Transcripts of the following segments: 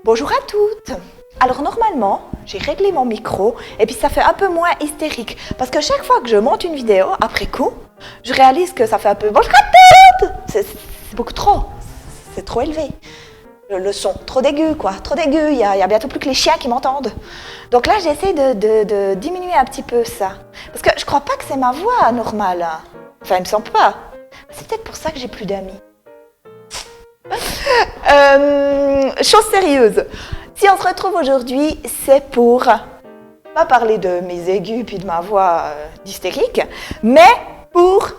Bonjour à toutes. Alors normalement, j'ai réglé mon micro et puis ça fait un peu moins hystérique parce que chaque fois que je monte une vidéo, après coup, je réalise que ça fait un peu bonjour à toutes. C'est beaucoup trop, c'est trop élevé. Le son, trop d'aigu quoi, trop d'aigu, il y a bientôt plus que les chiens qui m'entendent. Donc là, j'essaie de diminuer un petit peu ça. Parce que je crois pas que c'est ma voix normale. Enfin, il me semble pas. C'est peut-être pour ça que j'ai plus d'amis. Chose sérieuse. Si on se retrouve aujourd'hui, c'est pour pas parler de mes aigus puis de ma voix d'hystérique, mais pour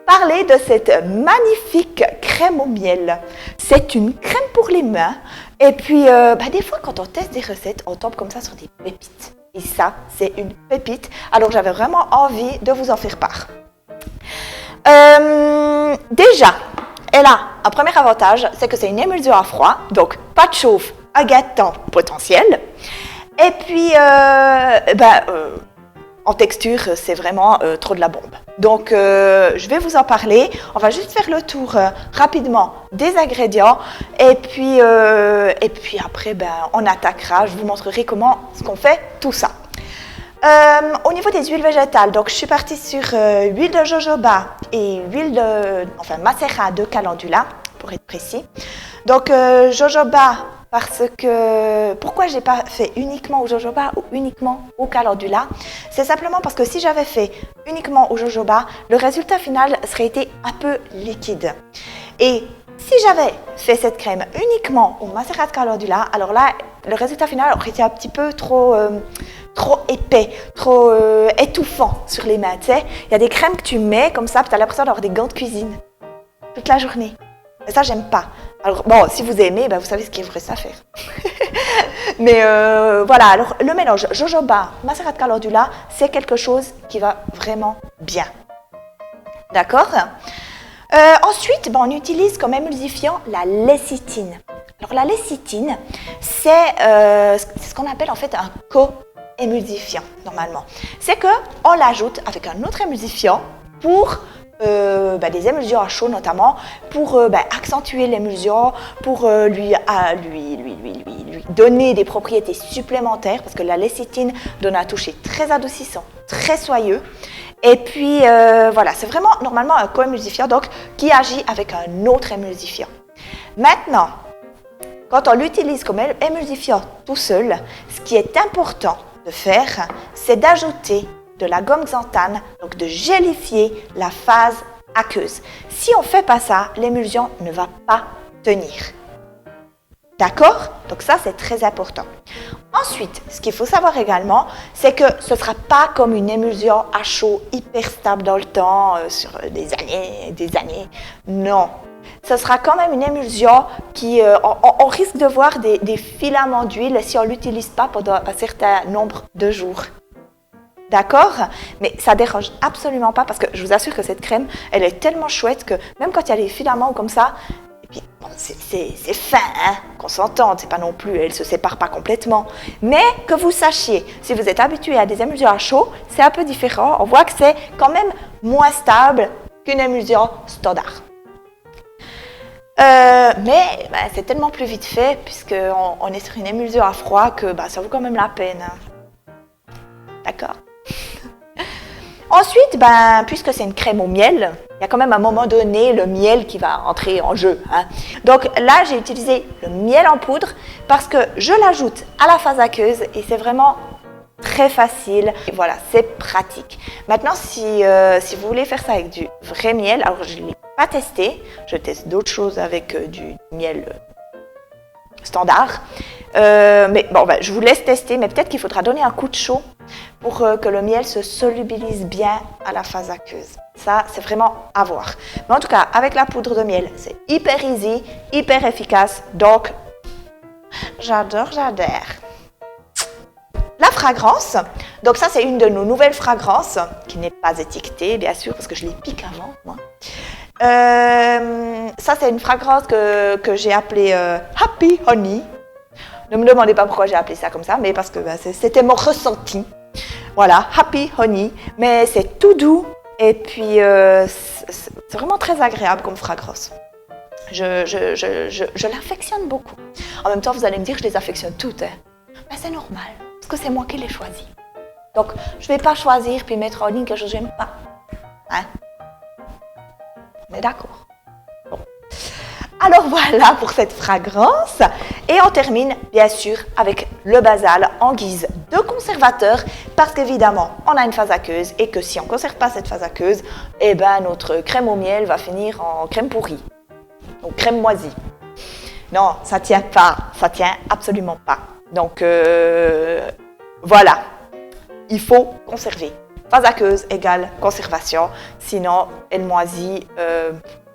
parler de cette magnifique crème au miel. C'est une crème pour les mains. Et puis, des fois, quand on teste des recettes, on tombe comme ça sur des pépites. Et ça, c'est une pépite. Alors, j'avais vraiment envie de vous en faire part. Déjà, elle a un premier avantage, c'est que c'est une émulsion à froid, donc pas de chauffe, un gain de temps potentiel. Et puis, en texture, c'est vraiment trop de la bombe. Donc, je vais vous en parler. On va juste faire le tour rapidement des ingrédients. Et puis après, on attaquera. Je vous montrerai comment ce qu'on fait tout ça. Au niveau des huiles végétales, donc je suis partie sur huile de jojoba et macérat de calendula, pour être précis. Donc, jojoba, parce que, pourquoi je n'ai pas fait uniquement au jojoba ou uniquement au calendula? C'est simplement parce que si j'avais fait uniquement au jojoba, le résultat final serait été un peu liquide. Et si j'avais fait cette crème uniquement au macérat de calendula, alors là, le résultat final aurait été un petit peu trop épais, trop étouffant sur les mains. Tu sais, il y a des crèmes que tu mets comme ça, tu as l'impression d'avoir des gants de cuisine toute la journée. Et ça, j'aime pas. Alors, bon, si vous aimez, vous savez ce qu'il vous reste à faire. Mais voilà, alors le mélange jojoba, macérat de calendula, c'est quelque chose qui va vraiment bien. D'accord ? Ensuite, on utilise comme émulsifiant la lécithine. Alors, la lécithine, c'est ce qu'on appelle en fait un co-émulsifiant, normalement. C'est qu'on l'ajoute avec un autre émulsifiant pour des émulsions à chaud notamment, pour accentuer l'émulsion, pour lui donner des propriétés supplémentaires, parce que la lécithine donne un toucher très adoucissant, très soyeux. Et puis voilà, c'est vraiment normalement un co-émulsifiant donc, qui agit avec un autre émulsifiant. Maintenant, quand on l'utilise comme émulsifiant tout seul, ce qui est important de faire, c'est d'ajouter de la gomme xanthane, donc de gélifier la phase aqueuse. Si on ne fait pas ça, l'émulsion ne va pas tenir. D'accord? Donc ça, c'est très important. Ensuite, ce qu'il faut savoir également, c'est que ce ne sera pas comme une émulsion à chaud hyper stable dans le temps, sur des années et des années. Non. Ce sera quand même une émulsion qui, on risque de voir des filaments d'huile si on ne l'utilise pas pendant un certain nombre de jours. D'accord? Mais ça ne dérange absolument pas parce que je vous assure que cette crème, elle est tellement chouette que même quand il y a des filaments comme ça, et puis bon, c'est fin, hein, qu'on s'entende, c'est pas non plus, elle ne se sépare pas complètement. Mais que vous sachiez, si vous êtes habitué à des émulsions à chaud, c'est un peu différent. On voit que c'est quand même moins stable qu'une émulsion standard. Mais c'est tellement plus vite fait puisqu'on est sur une émulsion à froid que ça vaut quand même la peine. D'accord? Ensuite, puisque c'est une crème au miel, il y a quand même à un moment donné le miel qui va entrer en jeu. Hein. Donc là, j'ai utilisé le miel en poudre parce que je l'ajoute à la phase aqueuse et c'est vraiment très facile. Et voilà, c'est pratique. Maintenant, si vous voulez faire ça avec du vrai miel, alors je ne l'ai pas testé, je teste d'autres choses avec du miel standard. Mais bon, je vous laisse tester, mais peut-être qu'il faudra donner un coup de chaud pour que le miel se solubilise bien à la phase aqueuse. Ça, c'est vraiment à voir. Mais en tout cas, avec la poudre de miel, c'est hyper easy, hyper efficace. Donc, j'adore. La fragrance, donc ça, c'est une de nos nouvelles fragrances qui n'est pas étiquetée, bien sûr, parce que je les pique avant, moi. Ça, c'est une fragrance que j'ai appelée Happy Honey. Ne me demandez pas pourquoi j'ai appelé ça comme ça, mais parce que c'était mon ressenti. Voilà, Happy Honey, mais c'est tout doux et puis c'est vraiment très agréable comme fragrance. Je l'affectionne beaucoup. En même temps, vous allez me dire que je les affectionne toutes. Hein. Ben, c'est normal, parce que c'est moi qui les choisis. Donc, je ne vais pas choisir puis mettre en ligne quelque chose que je n'aime pas. Hein? On est d'accord? Bon. Alors voilà pour cette fragrance. Et on termine bien sûr avec le basal en guise de conservateur parce qu'évidemment on a une phase aqueuse et que si on ne conserve pas cette phase aqueuse, eh ben notre crème au miel va finir en crème pourrie, donc crème moisie. Non, ça ne tient pas, ça ne tient absolument pas. Donc voilà, il faut conserver. Phase aqueuse égale conservation, sinon elle moisit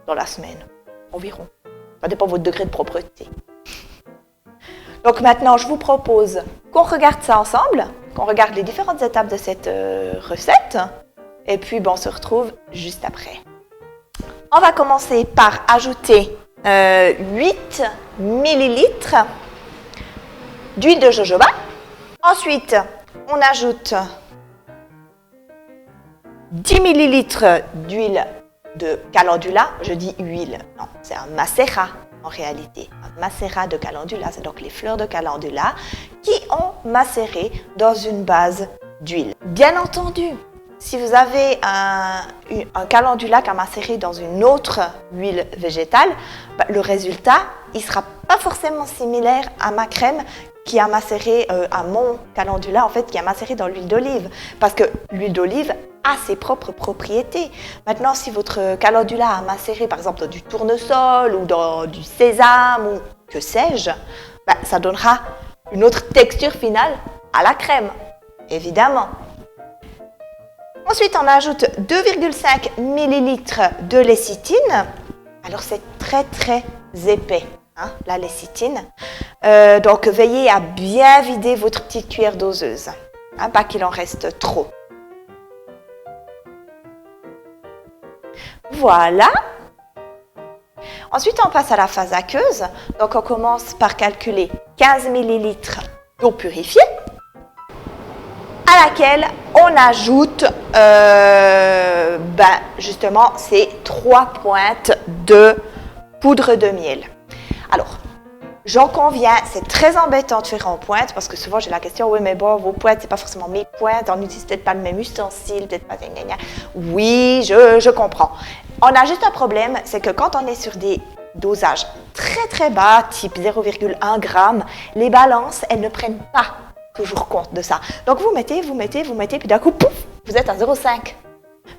dans la semaine environ. Ça dépend de votre degré de propreté. Donc maintenant, je vous propose qu'on regarde ça ensemble, qu'on regarde les différentes étapes de cette recette, et puis on se retrouve juste après. On va commencer par ajouter 8 ml d'huile de jojoba. Ensuite, on ajoute 10 ml d'huile de calendula. Je dis huile, non, c'est un macérat en réalité. Un macérat de calendula, c'est donc les fleurs de calendula qui ont macéré dans une base d'huile. Bien entendu, si vous avez un calendula qui a macéré dans une autre huile végétale, le résultat, il ne sera pas forcément similaire à ma crème qui a macéré, à mon calendula en fait, qui a macéré dans l'huile d'olive. Parce que l'huile d'olive a ses propres propriétés. Maintenant, si votre calendula a macéré par exemple dans du tournesol ou dans du sésame ou que sais-je, ça donnera une autre texture finale à la crème, évidemment. Ensuite, on ajoute 2,5 ml de lécithine. Alors, c'est très très épais, hein, la lécithine. Donc, veillez à bien vider votre petite cuillère doseuse, hein, pas qu'il en reste trop. Voilà. Ensuite, on passe à la phase aqueuse. Donc, on commence par calculer 15 ml d'eau purifiée, à laquelle on ajoute justement ces 3 pointes de poudre de miel. Alors, j'en conviens, c'est très embêtant de faire en pointe parce que souvent j'ai la question, oui mais bon, vos pointes, c'est pas forcément mes pointes, on n'utilise peut-être pas le même ustensile, peut-être pas... Oui, je comprends. On a juste un problème, c'est que quand on est sur des dosages très très bas, type 0,1 g, les balances, elles ne prennent pas toujours compte de ça. Donc vous mettez, puis d'un coup, pouf, vous êtes à 0,5.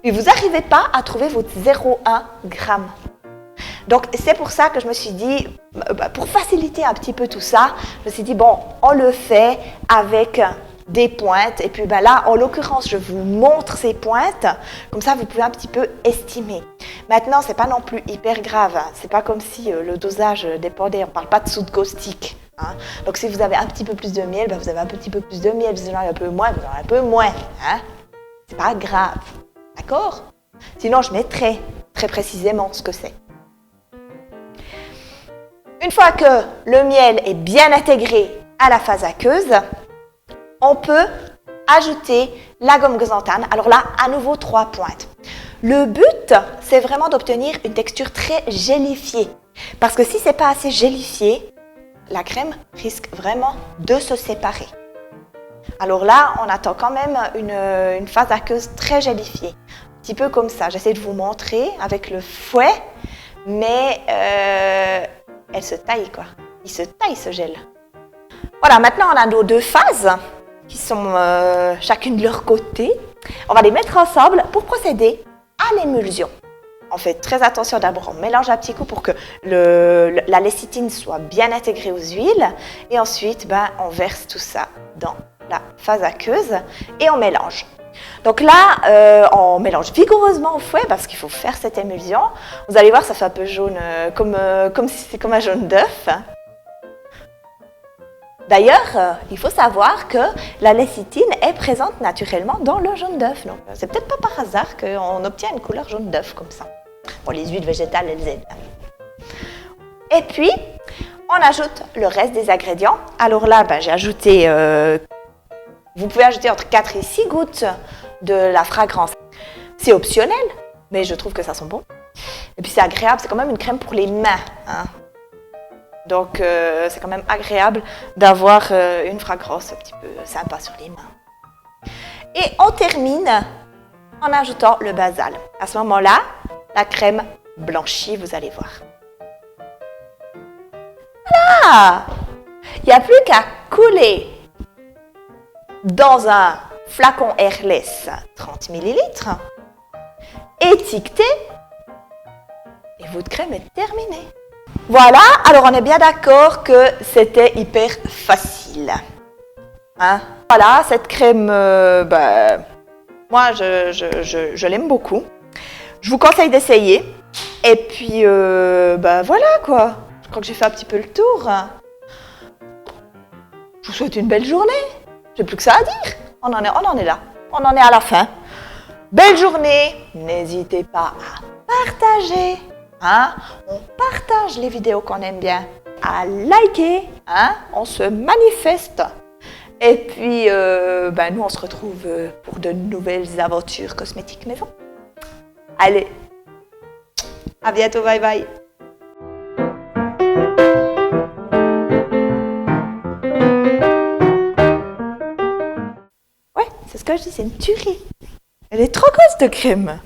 Puis vous n'arrivez pas à trouver votre 0,1 g. Donc c'est pour ça que je me suis dit, pour faciliter un petit peu tout ça, je me suis dit, bon, on le fait avec des pointes. Et puis là, en l'occurrence, je vous montre ces pointes. Comme ça, vous pouvez un petit peu estimer. Maintenant, c'est pas non plus hyper grave. Hein. C'est pas comme si le dosage dépendait. On parle pas de soude caustique. Hein. Donc si vous avez un petit peu plus de miel, vous avez un petit peu plus de miel. Si vous en avez un peu moins, vous en avez un peu moins. Hein. C'est pas grave. D'accord? Sinon, je mettrai très précisément ce que c'est. Une fois que le miel est bien intégré à la phase aqueuse, on peut ajouter la gomme xanthane. Alors là, à nouveau 3 pointes. Le but, c'est vraiment d'obtenir une texture très gélifiée. Parce que si ce n'est pas assez gélifié, la crème risque vraiment de se séparer. Alors là, on attend quand même une phase aqueuse très gélifiée. Un petit peu comme ça. J'essaie de vous montrer avec le fouet, mais elle se taille quoi. Il se taille ce gel. Voilà, maintenant on a nos 2 phases qui sont chacune de leur côté. On va les mettre ensemble pour procéder à l'émulsion. On fait très attention d'abord, on mélange un petit coup pour que la lécithine soit bien intégrée aux huiles. Et ensuite, on verse tout ça dans la phase aqueuse et on mélange. Donc là, on mélange vigoureusement au fouet parce qu'il faut faire cette émulsion. Vous allez voir, ça fait un peu jaune, comme si c'était comme un jaune d'œuf. D'ailleurs, il faut savoir que la lécithine est présente naturellement dans le jaune d'œuf. Donc, c'est peut-être pas par hasard qu'on obtient une couleur jaune d'œuf comme ça. Bon, les huiles végétales, elles aident. Et puis, on ajoute le reste des ingrédients. Alors là, j'ai ajouté, vous pouvez ajouter entre 4 et 6 gouttes de la fragrance. C'est optionnel, mais je trouve que ça sent bon. Et puis c'est agréable, c'est quand même une crème pour les mains. Hein. Donc c'est quand même agréable d'avoir une fragrance un petit peu sympa sur les mains. Et on termine en ajoutant le basalte. À ce moment-là, la crème blanchit, vous allez voir. Voilà! Il n'y a plus qu'à couler dans un flacon airless 30 ml, étiqueter, et votre crème est terminée. Voilà, alors on est bien d'accord que c'était hyper facile. Hein? Voilà, cette crème, moi je l'aime beaucoup. Je vous conseille d'essayer. Et puis, voilà quoi. Je crois que j'ai fait un petit peu le tour. Je vous souhaite une belle journée. J'ai plus que ça à dire. On en est là. On en est à la fin. Belle journée. N'hésitez pas à partager. Hein? On partage les vidéos qu'on aime bien. À liker. Hein? On se manifeste. Et puis, nous, on se retrouve pour de nouvelles aventures cosmétiques maison. Allez. À bientôt. Bye bye. Ouais, c'est ce que je dis, c'est une tuerie. Elle est trop grosse de crème.